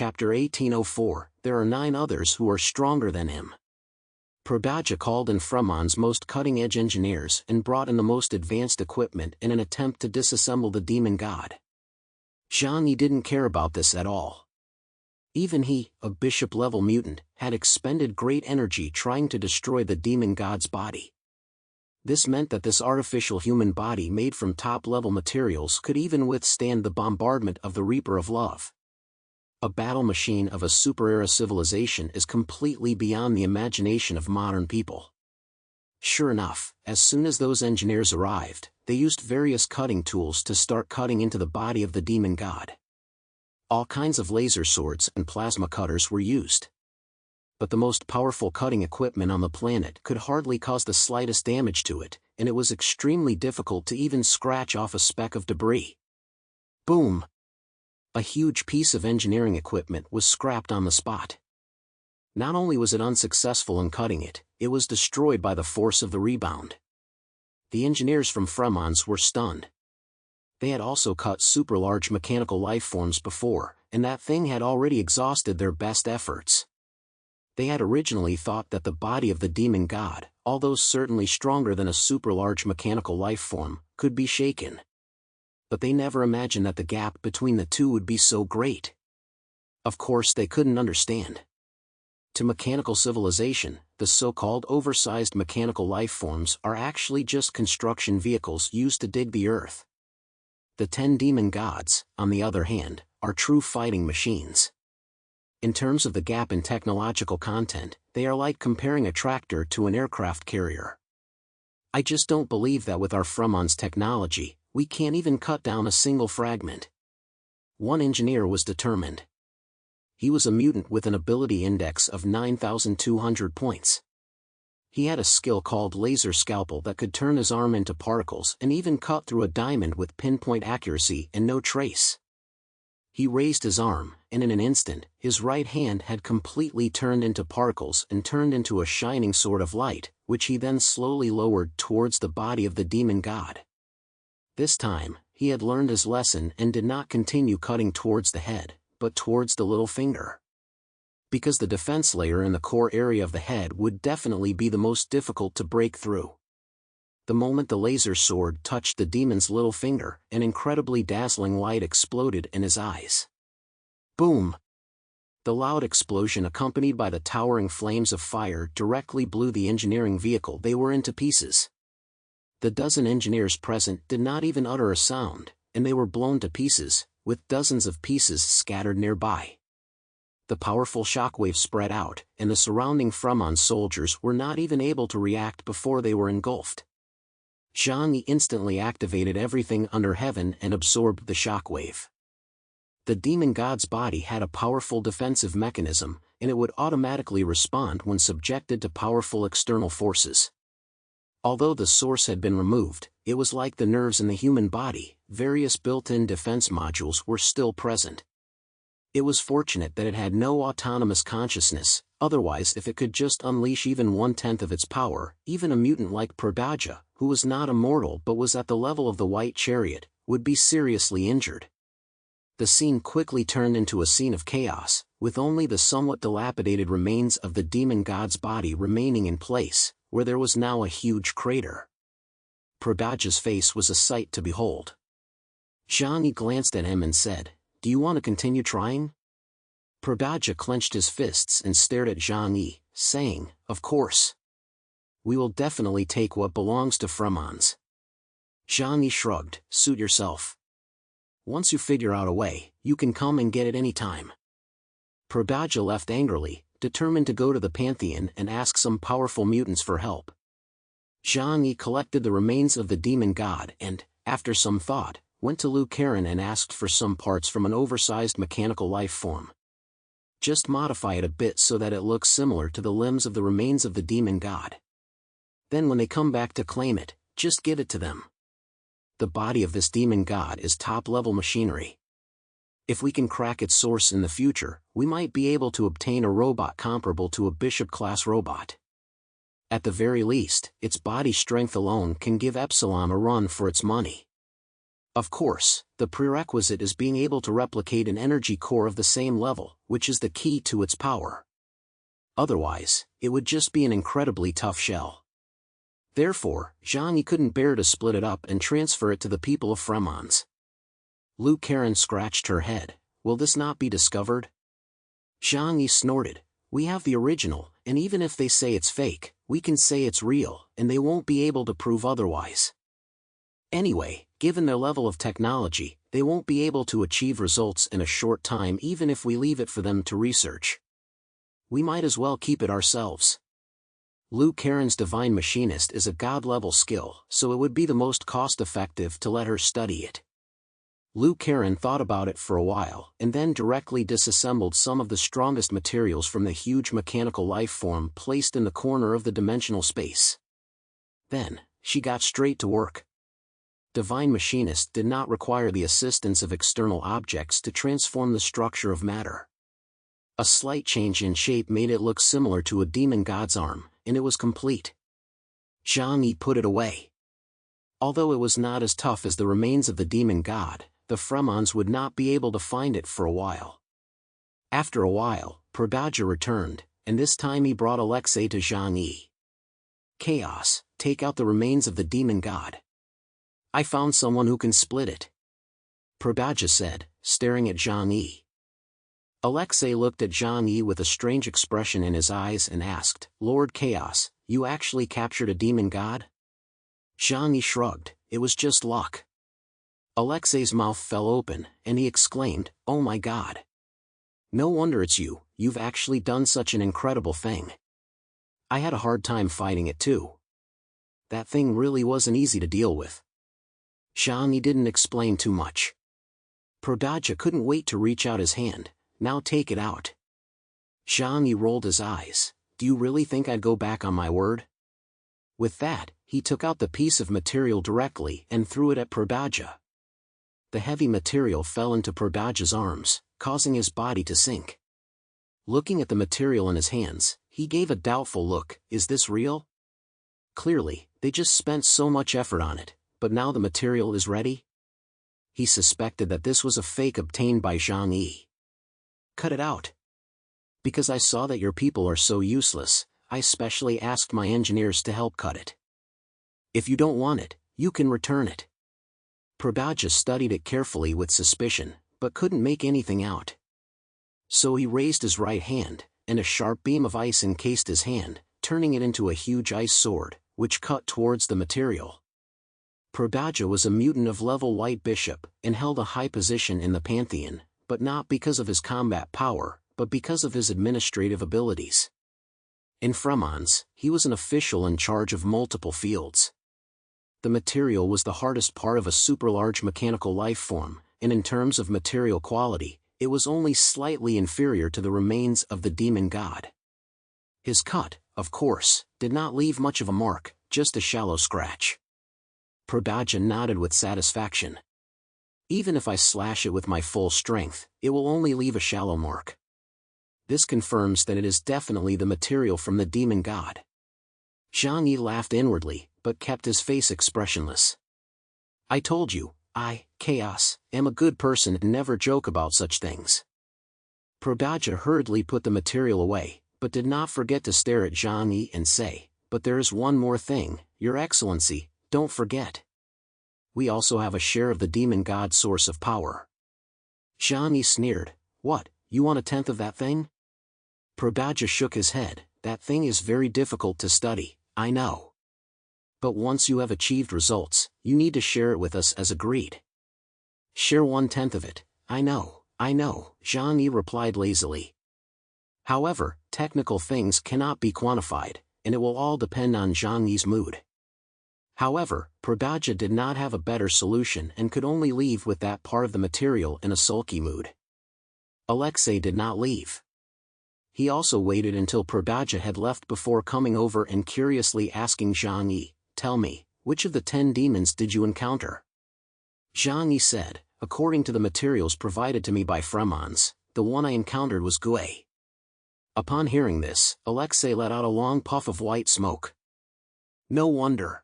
chapter 1804, there are 9 others who are stronger than him. Prodaja called in Fremon's most cutting-edge engineers and brought in the most advanced equipment in an attempt to disassemble the demon god. Zhang Yi didn't care about this at all. Even he, a bishop-level mutant, had expended great energy trying to destroy the demon god's body. This meant that this artificial human body made from top-level materials could even withstand the bombardment of the Reaper of Love. A battle machine of a super-era civilization is completely beyond the imagination of modern people. Sure enough, as soon as those engineers arrived, they used various cutting tools to start cutting into the body of the demon god. All kinds of laser swords and plasma cutters were used. But the most powerful cutting equipment on the planet could hardly cause the slightest damage to it, and it was extremely difficult to even scratch off a speck of debris. Boom! A huge piece of engineering equipment was scrapped on the spot. Not only was it unsuccessful in cutting it, it was destroyed by the force of the rebound. The engineers from Fremon's were stunned. They had also cut super-large mechanical life forms before, and that thing had already exhausted their best efforts. They had originally thought that the body of the demon god, although certainly stronger than a super-large mechanical life form, could be shaken. But they never imagined that the gap between the two would be so great. Of course they couldn't understand. To mechanical civilization, the so-called oversized mechanical life forms are actually just construction vehicles used to dig the earth. The 10 demon gods, on the other hand, are true fighting machines. In terms of the gap in technological content, they are like comparing a tractor to an aircraft carrier. I just don't believe that with our Fremon's technology, we can't even cut down a single fragment. One engineer was determined. He was a mutant with an ability index of 9,200 points. He had a skill called laser scalpel that could turn his arm into particles and even cut through a diamond with pinpoint accuracy and no trace. He raised his arm, and in an instant, his right hand had completely turned into particles and turned into a shining sword of light, which he then slowly lowered towards the body of the demon god. This time, he had learned his lesson and did not continue cutting towards the head, but towards the little finger. Because the defense layer in the core area of the head would definitely be the most difficult to break through. The moment the laser sword touched the demon's little finger, an incredibly dazzling light exploded in his eyes. Boom! The loud explosion accompanied by the towering flames of fire directly blew the engineering vehicle they were into pieces. The dozen engineers present did not even utter a sound, and they were blown to pieces, with dozens of pieces scattered nearby. The powerful shockwave spread out, and the surrounding Fremon soldiers were not even able to react before they were engulfed. Zhang Yi instantly activated everything under heaven and absorbed the shockwave. The demon god's body had a powerful defensive mechanism, and it would automatically respond when subjected to powerful external forces. Although the source had been removed, it was like the nerves in the human body, various built-in defense modules were still present. It was fortunate that it had no autonomous consciousness, otherwise if it could just unleash even 1/10 of its power, even a mutant like Prodaja, who was not immortal but was at the level of the White Chariot, would be seriously injured. The scene quickly turned into a scene of chaos, with only the somewhat dilapidated remains of the demon god's body remaining in place, where there was now a huge crater. Prodaja's face was a sight to behold. Zhang Yi glanced at him and said, "Do you want to continue trying?" Prodaja clenched his fists and stared at Zhang Yi, saying, "Of course. We will definitely take what belongs to Fremon's." Zhang Yi shrugged, "Suit yourself. Once you figure out a way, you can come and get it any time." Prodaja left angrily, determined to go to the Pantheon and ask some powerful mutants for help. Zhang Yi collected the remains of the demon god and, after some thought, went to Liu Karen and asked for some parts from an oversized mechanical life form. Just modify it a bit so that it looks similar to the limbs of the remains of the demon god. Then when they come back to claim it, just give it to them. The body of this demon god is top-level machinery. If we can crack its source in the future, we might be able to obtain a robot comparable to a bishop-class robot. At the very least, its body strength alone can give Epsilon a run for its money. Of course, the prerequisite is being able to replicate an energy core of the same level, which is the key to its power. Otherwise, it would just be an incredibly tough shell. Therefore, Zhang Yi couldn't bear to split it up and transfer it to the people of Fremons. Lu Karen scratched her head. Will this not be discovered? Zhang Yi snorted. We have the original, and even if they say it's fake, we can say it's real, and they won't be able to prove otherwise. Anyway, given their level of technology, they won't be able to achieve results in a short time even if we leave it for them to research. We might as well keep it ourselves. Lu Karen's divine machinist is a god-level skill, so it would be the most cost-effective to let her study it. Lu Karen thought about it for a while and then directly disassembled some of the strongest materials from the huge mechanical life form placed in the corner of the dimensional space. Then, she got straight to work. Divine Machinist did not require the assistance of external objects to transform the structure of matter. A slight change in shape made it look similar to a demon god's arm, and it was complete. Zhang Yi put it away. Although it was not as tough as the remains of the demon god, the Fremons would not be able to find it for a while. After a while, Prodaja returned, and this time he brought Alexei to Zhang Yi. Chaos, take out the remains of the demon god. I found someone who can split it. Prodaja said, staring at Zhang Yi. Alexei looked at Zhang Yi with a strange expression in his eyes and asked, Lord Chaos, you actually captured a demon god? Zhang Yi shrugged, it was just luck. Alexei's mouth fell open, and he exclaimed, oh my god. No wonder it's you, you've actually done such an incredible thing. I had a hard time fighting it too. That thing really wasn't easy to deal with. Zhang Yi didn't explain too much. Prodaja couldn't wait to reach out his hand, now take it out. Zhang Yi rolled his eyes, do you really think I'd go back on my word? With that, he took out the piece of material directly and threw it at Prodaja. The heavy material fell into Prodaja's arms, causing his body to sink. Looking at the material in his hands, he gave a doubtful look, is this real? Clearly, they just spent so much effort on it, but now the material is ready? He suspected that this was a fake obtained by Zhang Yi. Cut it out. Because I saw that your people are so useless, I specially asked my engineers to help cut it. If you don't want it, you can return it. Prodaja studied it carefully with suspicion, but couldn't make anything out. So he raised his right hand, and a sharp beam of ice encased his hand, turning it into a huge ice sword, which cut towards the material. Prodaja was a mutant of level White Bishop, and held a high position in the Pantheon, but not because of his combat power, but because of his administrative abilities. In Fremons, he was an official in charge of multiple fields. The material was the hardest part of a super-large mechanical life form, and in terms of material quality, it was only slightly inferior to the remains of the demon god. His cut, of course, did not leave much of a mark, just a shallow scratch. Prodaja nodded with satisfaction. Even if I slash it with my full strength, it will only leave a shallow mark. This confirms that it is definitely the material from the demon god. Zhang Yi laughed inwardly, but kept his face expressionless. I told you, I, Chaos, am a good person and never joke about such things. Prodaja hurriedly put the material away, but did not forget to stare at Zhang Yi and say, but there is one more thing, Your Excellency, don't forget. We also have a share of the demon god's source of power. Zhang Yi sneered, what, you want a tenth of that thing? Prodaja shook his head, that thing is very difficult to study, I know. But once you have achieved results, you need to share it with us as agreed. Share 1/10 of it, I know, Zhang Yi replied lazily. However, technical things cannot be quantified, and it will all depend on Zhang Yi's mood. However, Prodaja did not have a better solution and could only leave with that part of the material in a sulky mood. Alexei did not leave. He also waited until Prodaja had left before coming over and curiously asking Zhang Yi, tell me, which of the 10 demons did you encounter? Zhang Yi said, according to the materials provided to me by Fremons, the one I encountered was Gui. Upon hearing this, Alexei let out a long puff of white smoke. No wonder.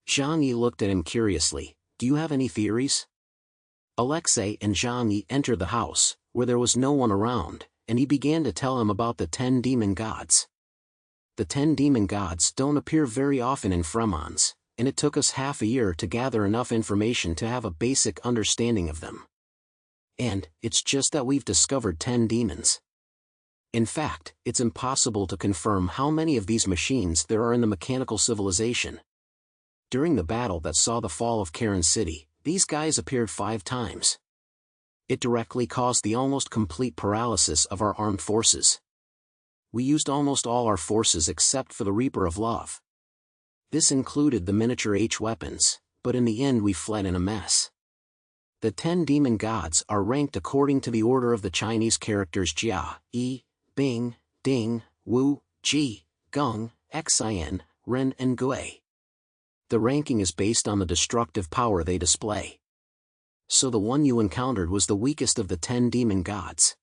Zhang Yi looked at him curiously, Do you have any theories? Alexei and Zhang Yi entered the house, where there was no one around, and he began to tell him about the 10 demon gods. The 10 demon gods don't appear very often in Fremons, and it took us half a year to gather enough information to have a basic understanding of them. And, it's just that we've discovered 10 demons. In fact, it's impossible to confirm how many of these machines there are in the mechanical civilization. During the battle that saw the fall of Karen City, these guys appeared 5 times. It directly caused the almost complete paralysis of our armed forces. We used almost all our forces except for the Reaper of Love. This included the miniature H weapons, but in the end we fled in a mess. The 10 demon gods are ranked according to the order of the Chinese characters Jia, Yi, Bing, Ding, Wu, Ji, Geng, Xin, Ren and Gui. The ranking is based on the destructive power they display. So the one you encountered was the weakest of the 10 demon gods.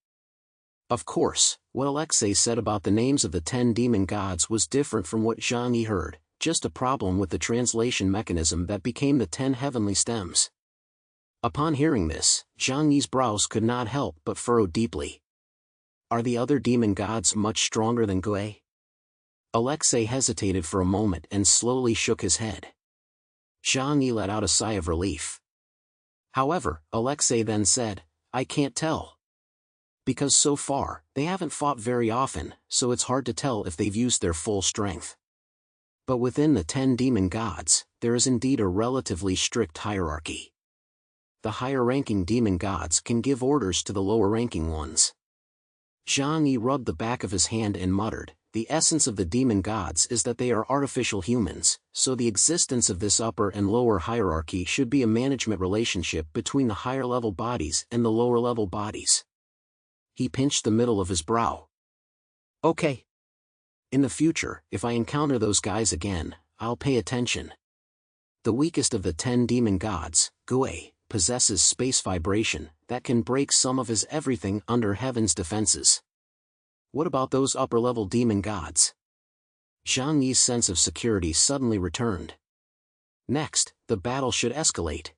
Of course, what Alexei said about the names of the 10 demon gods was different from what Zhang Yi heard, just a problem with the translation mechanism that became the 10 heavenly stems. Upon hearing this, Zhang Yi's brows could not help but furrow deeply. Are the other demon gods much stronger than Gui? Alexei hesitated for a moment and slowly shook his head. Zhang Yi let out a sigh of relief. However, Alexei then said, I can't tell. Because so far, they haven't fought very often, so it's hard to tell if they've used their full strength. But within the 10 demon gods, there is indeed a relatively strict hierarchy. The higher-ranking demon gods can give orders to the lower-ranking ones. Zhang Yi rubbed the back of his hand and muttered, the essence of the demon gods is that they are artificial humans, so the existence of this upper and lower hierarchy should be a management relationship between the higher-level bodies and the lower-level bodies. He pinched the middle of his brow. Okay. In the future, if I encounter those guys again, I'll pay attention. The weakest of the 10 demon gods, Gui, possesses space vibration that can break some of his everything under heaven's defenses. What about those upper-level demon gods? Zhang Yi's sense of security suddenly returned. Next, the battle should escalate.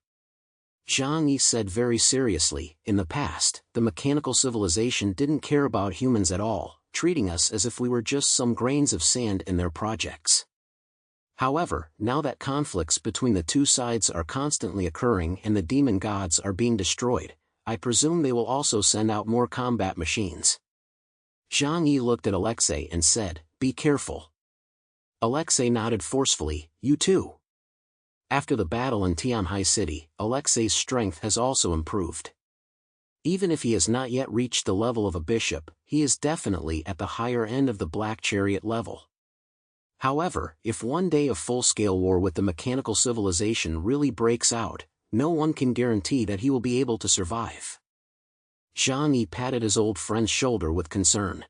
Zhang Yi said very seriously, in the past, the mechanical civilization didn't care about humans at all, treating us as if we were just some grains of sand in their projects. However, now that conflicts between the two sides are constantly occurring and the demon gods are being destroyed, I presume they will also send out more combat machines. Zhang Yi looked at Alexei and said, be careful. Alexei nodded forcefully, you too. After the battle in Tianhai City, Alexei's strength has also improved. Even if he has not yet reached the level of a bishop, he is definitely at the higher end of the Black Chariot level. However, if one day a full-scale war with the mechanical civilization really breaks out, no one can guarantee that he will be able to survive. Zhang Yi patted his old friend's shoulder with concern.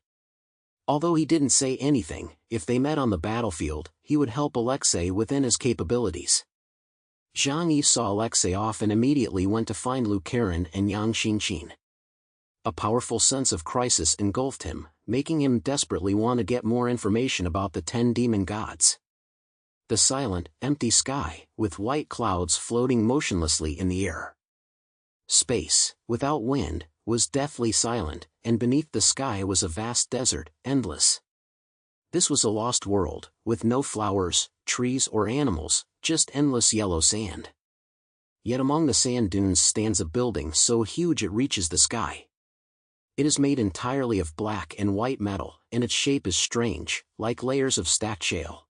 Although he didn't say anything, if they met on the battlefield, he would help Alexei within his capabilities. Zhang Yi saw Alexei off and immediately went to find Lu Karen and Yang Xinqin. A powerful sense of crisis engulfed him, making him desperately want to get more information about the 10 demon gods. The silent, empty sky, with white clouds floating motionlessly in the air. Space, without wind, was deathly silent, and beneath the sky was a vast desert, endless. This was a lost world, with no flowers, trees or animals, just endless yellow sand. Yet among the sand dunes stands a building so huge it reaches the sky. It is made entirely of black and white metal, and its shape is strange, like layers of stacked shale.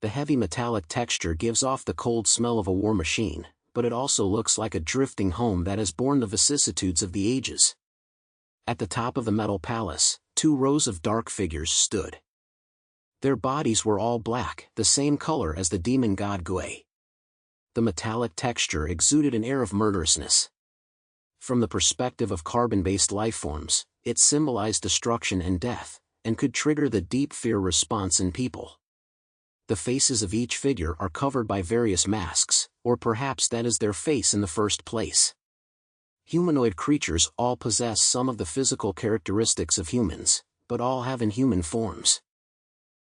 The heavy metallic texture gives off the cold smell of a war machine, but it also looks like a drifting home that has borne the vicissitudes of the ages. At the top of the metal palace, 2 rows of dark figures stood. Their bodies were all black, the same color as the demon god Gui. The metallic texture exuded an air of murderousness. From the perspective of carbon-based lifeforms, it symbolized destruction and death, and could trigger the deep fear response in people. The faces of each figure are covered by various masks, or perhaps that is their face in the first place. Humanoid creatures all possess some of the physical characteristics of humans, but all have inhuman forms.